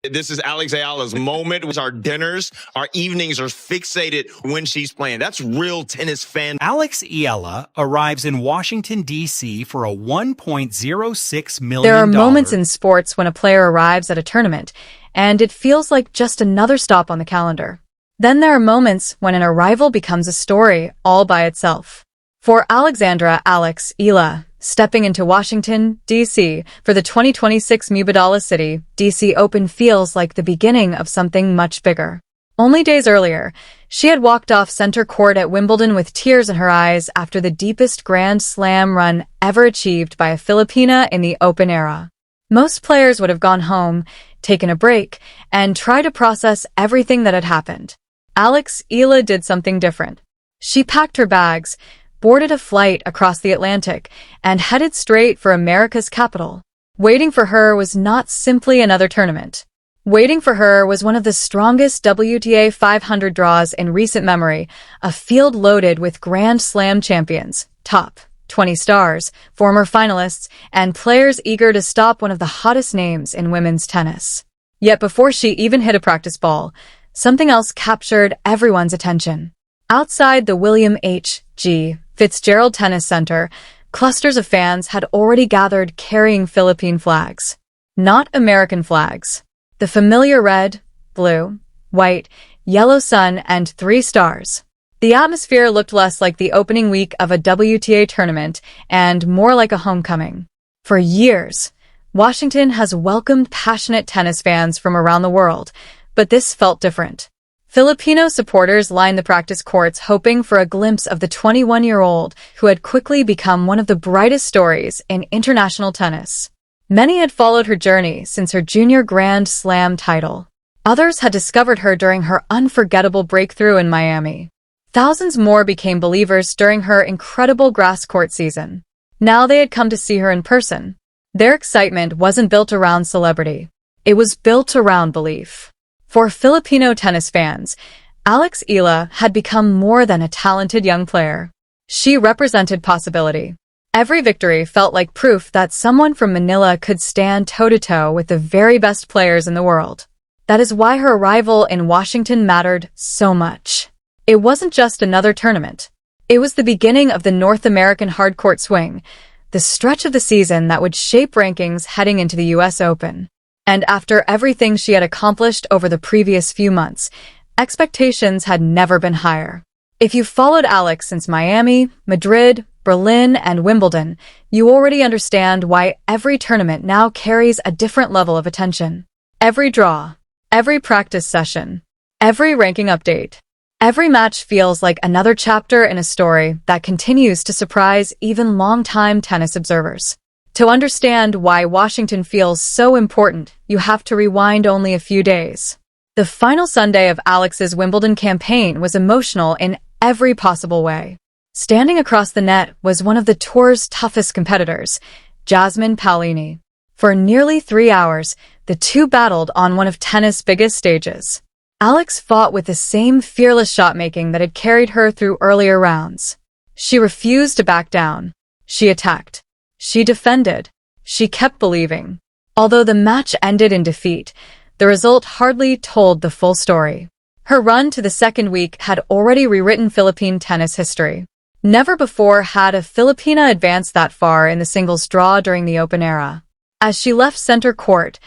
This is Alex Eala's moment. With our dinners, our evenings are fixated when she's playing. That's real tennis fan. Alex Eala arrives in Washington, D.C. for a $1.06 million. There are moments in sports when a player arrives at a tournament, and it feels like just another stop on the calendar. Then there are moments when an arrival becomes a story all by itself. For Alexandra Alex Eala, stepping into Washington, D.C. for the 2026 Mubadala DC Open feels like the beginning of something much bigger. Only days earlier, she had walked off center court at Wimbledon with tears in her eyes after the deepest Grand Slam run ever achieved by a Filipina in the Open era. Most players would have gone home, taken a break, and tried to process everything that had happened. Alex Eala did something different. She packed her bags, boarded a flight across the Atlantic, and headed straight for America's capital. Waiting for her was not simply another tournament. Waiting for her was one of the strongest WTA 500 draws in recent memory, a field loaded with Grand Slam champions, top 20 stars, former finalists, and players eager to stop one of the hottest names in women's tennis. Yet before she even hit a practice ball, something else captured everyone's attention. Outside the William H.G. Fitzgerald Tennis Center, clusters of fans had already gathered carrying Philippine flags. Not American flags. The familiar red, blue, white, yellow sun, and 3 stars. The atmosphere looked less like the opening week of a WTA tournament and more like a homecoming. For years, Washington has welcomed passionate tennis fans from around the world, but this felt different. Filipino supporters lined the practice courts hoping for a glimpse of the 21-year-old who had quickly become one of the brightest stories in international tennis. Many had followed her journey since her junior Grand Slam title. Others had discovered her during her unforgettable breakthrough in Miami. Thousands more became believers during her incredible grass court season. Now they had come to see her in person. Their excitement wasn't built around celebrity. It was built around belief. For Filipino tennis fans, Alex Eala had become more than a talented young player. She represented possibility. Every victory felt like proof that someone from Manila could stand toe-to-toe with the very best players in the world. That is why her arrival in Washington mattered so much. It wasn't just another tournament. It was the beginning of the North American hardcourt swing, the stretch of the season that would shape rankings heading into the U.S. Open. And after everything she had accomplished over the previous few months, expectations had never been higher. If you followed Alex since Miami, Madrid, Berlin, and Wimbledon, you already understand why every tournament now carries a different level of attention. Every draw, every practice session, every ranking update, every match feels like another chapter in a story that continues to surprise even longtime tennis observers. To understand why Washington feels so important, you have to rewind only a few days. The final Sunday of Alex's Wimbledon campaign was emotional in every possible way. Standing across the net was one of the tour's toughest competitors, Jasmine Paolini. For nearly 3 hours, the two battled on one of tennis' biggest stages. Alex fought with the same fearless shot-making that had carried her through earlier rounds. She refused to back down. She attacked. She defended. She kept believing. Although the match ended in defeat, the result hardly told the full story. Her run to the second week had already rewritten Philippine tennis history. Never before had a Filipina advanced that far in the singles draw during the Open era. As she left center court,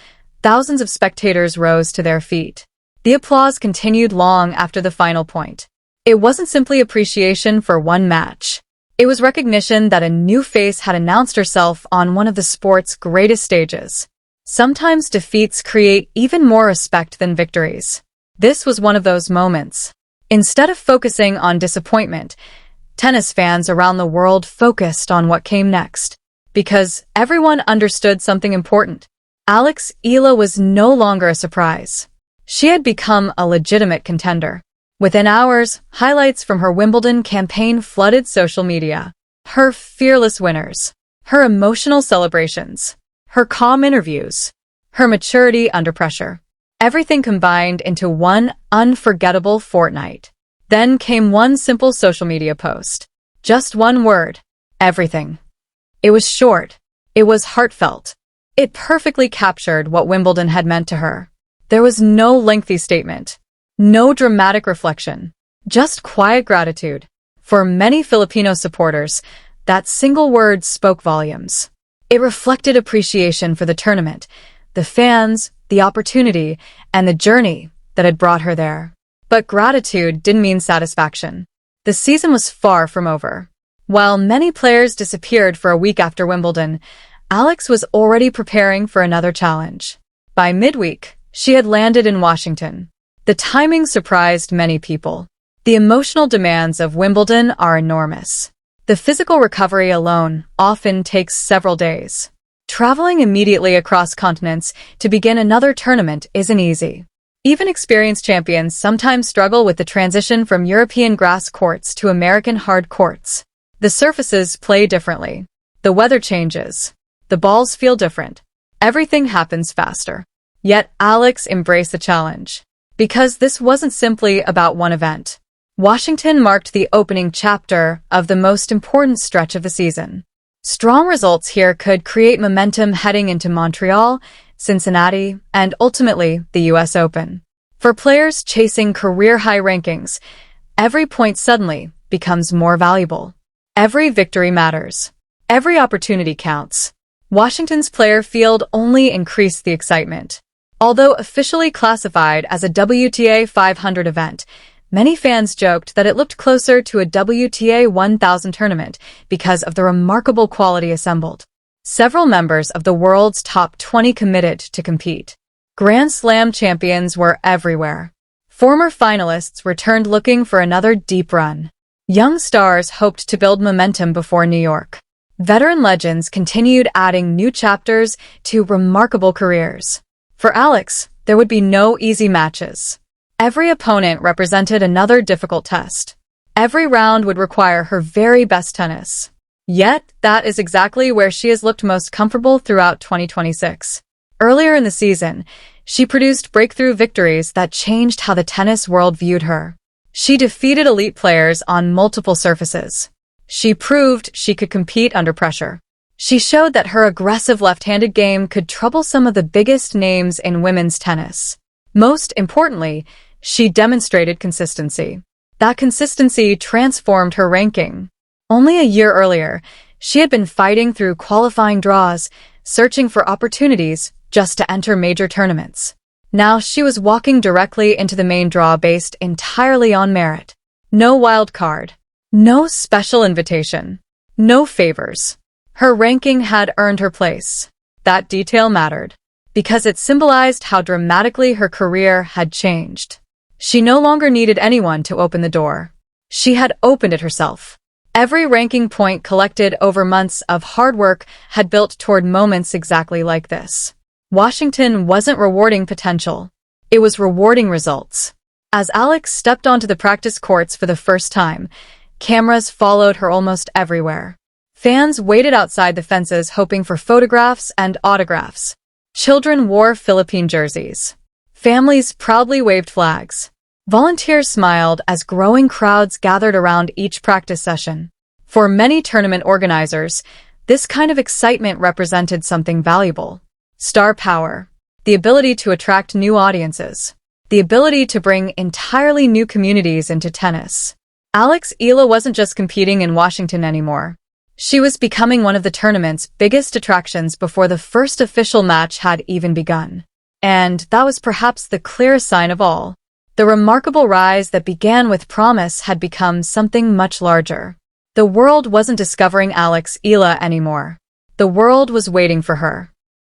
thousands of spectators rose to their feet. The applause continued long after the final point. It wasn't simply appreciation for one match. It was recognition that a new face had announced herself on one of the sport's greatest stages. Sometimes defeats create even more respect than victories. This was one of those moments. Instead of focusing on disappointment, tennis fans around the world focused on what came next. Because everyone understood something important. Alex Eala was no longer a surprise. She had become a legitimate contender. Within hours, highlights from her Wimbledon campaign flooded social media. Her fearless winners, her emotional celebrations, her calm interviews, her maturity under pressure. Everything combined into one unforgettable fortnight. Then came one simple social media post. Just one word. Everything. It was short. It was heartfelt. It perfectly captured what Wimbledon had meant to her. There was no lengthy statement, no dramatic reflection, just quiet gratitude. For many Filipino supporters, that single word spoke volumes. It reflected appreciation for the tournament, the fans, the opportunity, and the journey that had brought her there. But gratitude didn't mean satisfaction. The season was far from over. While many players disappeared for a week after Wimbledon, Alex was already preparing for another challenge. By midweek, she had landed in Washington. The timing surprised many people. The emotional demands of Wimbledon are enormous. The physical recovery alone often takes several days. Traveling immediately across continents to begin another tournament isn't easy. Even experienced champions sometimes struggle with the transition from European grass courts to American hard courts. The surfaces play differently. The weather changes. The balls feel different. Everything happens faster. Yet Alex embraced the challenge. Because this wasn't simply about one event. Washington marked the opening chapter of the most important stretch of the season. Strong results here could create momentum heading into Montreal, Cincinnati, and ultimately the US Open. For players chasing career-high rankings, every point suddenly becomes more valuable. Every victory matters. Every opportunity counts. Washington's player field only increased the excitement. Although officially classified as a WTA 500 event, many fans joked that it looked closer to a WTA 1000 tournament because of the remarkable quality assembled. Several members of the world's top 20 committed to compete. Grand Slam champions were everywhere. Former finalists returned looking for another deep run. Young stars hoped to build momentum before New York. Veteran legends continued adding new chapters to remarkable careers. For Alex, there would be no easy matches. Every opponent represented another difficult test. Every round would require her very best tennis. Yet, that is exactly where she has looked most comfortable throughout 2026. Earlier in the season, she produced breakthrough victories that changed how the tennis world viewed her. She defeated elite players on multiple surfaces. She proved she could compete under pressure. She showed that her aggressive left-handed game could trouble some of the biggest names in women's tennis. Most importantly, she demonstrated consistency. That consistency transformed her ranking. Only a year earlier, she had been fighting through qualifying draws, searching for opportunities just to enter major tournaments. Now she was walking directly into the main draw based entirely on merit. No wild card. No special invitation. No favors. Her ranking had earned her place. That detail mattered, because it symbolized how dramatically her career had changed. She no longer needed anyone to open the door. She had opened it herself. Every ranking point collected over months of hard work had built toward moments exactly like this. Washington wasn't rewarding potential. It was rewarding results. As Alex stepped onto the practice courts for the first time, cameras followed her almost everywhere. Fans waited outside the fences hoping for photographs and autographs. Children wore Philippine jerseys. Families proudly waved flags. Volunteers smiled as growing crowds gathered around each practice session. For many tournament organizers, this kind of excitement represented something valuable. Star power. The ability to attract new audiences. The ability to bring entirely new communities into tennis. Alex Eala wasn't just competing in Washington anymore. She was becoming one of the tournament's biggest attractions before the first official match had even begun. And that was perhaps the clearest sign of all. The remarkable rise that began with promise had become something much larger. The world wasn't discovering Alex Eala anymore. The world was waiting for her.